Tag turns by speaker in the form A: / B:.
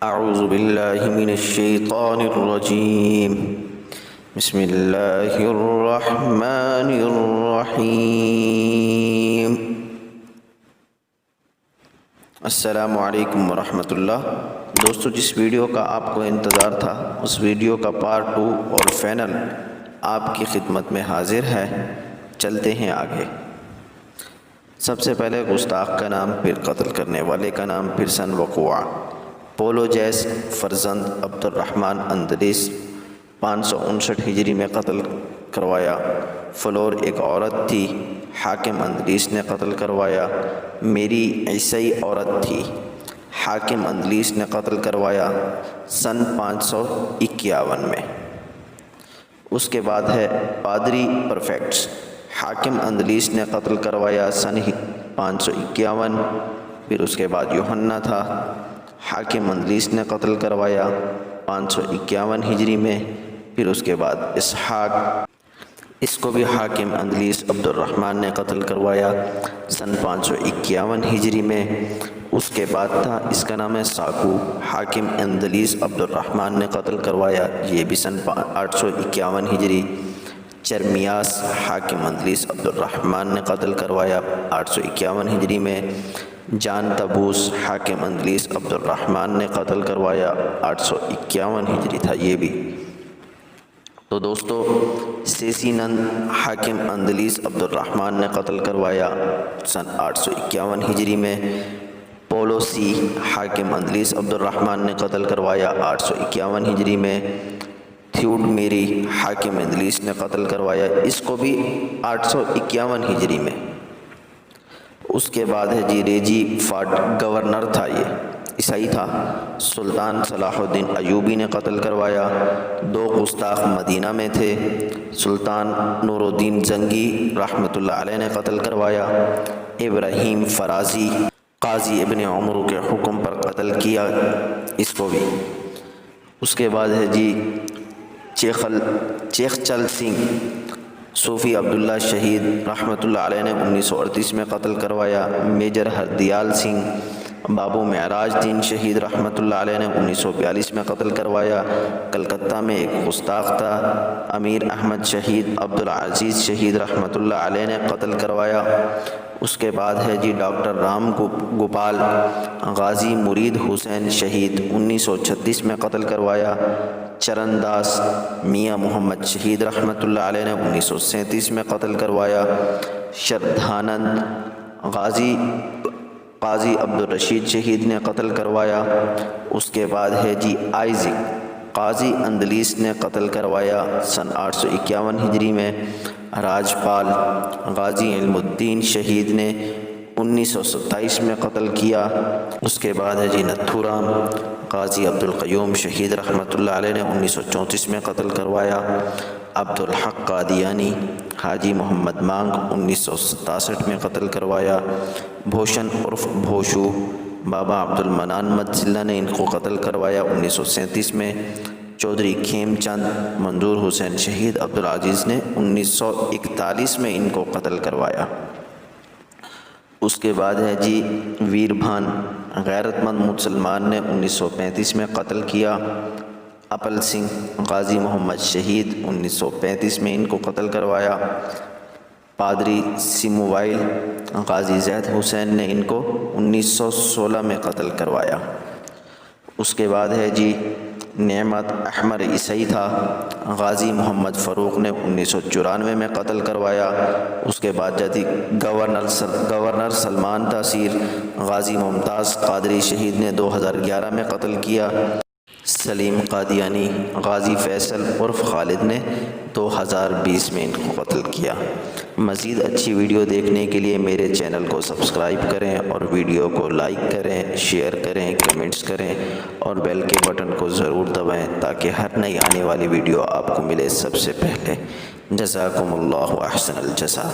A: اعوذ باللہ من الشیطان الرجیم بسم اللہ الرحمن الرحیم السلام علیکم ورحمتہ اللہ۔ دوستو، جس ویڈیو کا آپ کو انتظار تھا اس ویڈیو کا پارٹ 2 اور فائنل آپ کی خدمت میں حاضر ہے۔ چلتے ہیں آگے۔ سب سے پہلے گستاخ کا نام، پھر قتل کرنے والے کا نام، پھر سن وقوعہ۔ پولو جیس فرزند عبد الرحمن اندلیس 559 ہجری میں قتل کروایا۔ فلور ایک عورت تھی، حاکم اندلیس نے قتل کروایا۔ میری عیسائی عورت تھی، حاکم اندلیس نے قتل کروایا سن 551 میں۔ اس کے بعد ہے پادری پرفیکٹس، حاکم اندلیس نے قتل کروایا سن 551۔ پھر اس کے بعد یوحنا تھا، حاکم اندلیس نے قتل کروایا 551 ہجری میں۔ پھر اس کے بعد اسحاق، اس کو بھی حاکم اندلیس عبد الرحمن نے قتل کروایا سن 551 ہجری میں۔ اس کے بعد تھا، اس کا نام ہے ساکو، حاکم اندلیس عبد الرحمن نے قتل کروایا، یہ بھی سن 851 ہجری۔ چرمیاس، حاکم اندلیس عبد الرحمن نے قتل کروایا 851 ہجری میں۔ جان تبوس، حاکم اندلیس عبد الرحمن نے قتل کروایا 851 ہجری تھا یہ بھی۔ تو دوستو، سیسی نند، حاکم اندلیس عبد الرحمن نے قتل کروایا سن 851 ہجری میں۔ پولو سی، حاکم اندلیس عبد الرحمن نے قتل کروایا 851 ہجری میں۔ تھیوڈ میری، حاکم اندلیس نے قتل کروایا، اس کو بھی 851 ہجری میں۔ اس کے بعد ہے ریجی فاٹ، گورنر تھا، یہ عیسائی تھا، سلطان صلاح الدین ایوبی نے قتل کروایا۔ 2 گستاخ مدینہ میں تھے، سلطان نور الدین زنگی رحمتہ اللہ علیہ نے قتل کروایا۔ ابراہیم فرازی، قاضی ابن عمر کے حکم پر قتل کیا اس کو بھی۔ اس کے بعد ہے چیخچل سنگھ، صوفی عبداللہ شہید رحمتہ اللہ علیہ نے 1938 میں قتل کروایا۔ میجر ہردیال سنگھ، بابو معراج دین شہید رحمتہ اللہ علیہ نے 1942 میں قتل کروایا۔ کلکتہ میں ایک گستاخ تھا، امیر احمد شہید عبدالعزیز شہید رحمتہ اللہ علیہ نے قتل کروایا۔ اس کے بعد ہے ڈاکٹر رام گوپال، غازی مرید حسین شہید 1936 میں قتل کروایا۔ چرن داس، میاں محمد شہید رحمتہ اللہ علیہ نے 1937 میں قتل کروایا۔ شردھانند، قاضی عبدالرشید شہید نے قتل کروایا۔ اس کے بعد ہے آئزک، قاضی اندلیس نے قتل کروایا سن 851 ہجری میں۔ راجپال، غازی علم الدین شہید نے 1927 میں قتل کیا۔ اس کے بعد ہے نتھورام، قاضی عبدالقیوم شہید رحمتہ اللہ علیہ نے 1934 میں قتل کروایا۔ عبدالحق قادیانی، حاجی محمد مانگ 1967 میں قتل کروایا۔ بھوشن عرف بھوشو، بابا عبدالمنان مدزلہ نے ان کو قتل کروایا 1937 میں۔ چودھری کھیم چند، منظور حسین شہید عبدالعزیز نے 1941 میں ان کو قتل کروایا۔ اس کے بعد ہے ویر بھان، غیرت مند مسلمان نے 1935 میں قتل کیا۔ اپل سنگھ، غازی محمد شہید 1935 میں ان کو قتل کروایا۔ پادری سیموائل، غازی زید حسین نے ان کو 1916 میں قتل کروایا۔ اس کے بعد ہے نعمت احمر عیسائی تھا، غازی محمد فاروق نے 1994 میں قتل کروایا۔ اس کے بعد گورنر سلمان تاثیر، غازی ممتاز قادری شہید نے 2011 میں قتل کیا۔ سلیم قادیانی، غازی فیصل عرف خالد نے 2020 میں ان کو قتل کیا۔ مزید اچھی ویڈیو دیکھنے کے لیے میرے چینل کو سبسکرائب کریں اور ویڈیو کو لائک کریں، شیئر کریں، کمنٹس کریں اور بیل کے بٹن کو ضرور دبائیں تاکہ ہر نئی آنے والی ویڈیو آپ کو ملے سب سے پہلے۔ جزاکم اللہ احسن الجزاء۔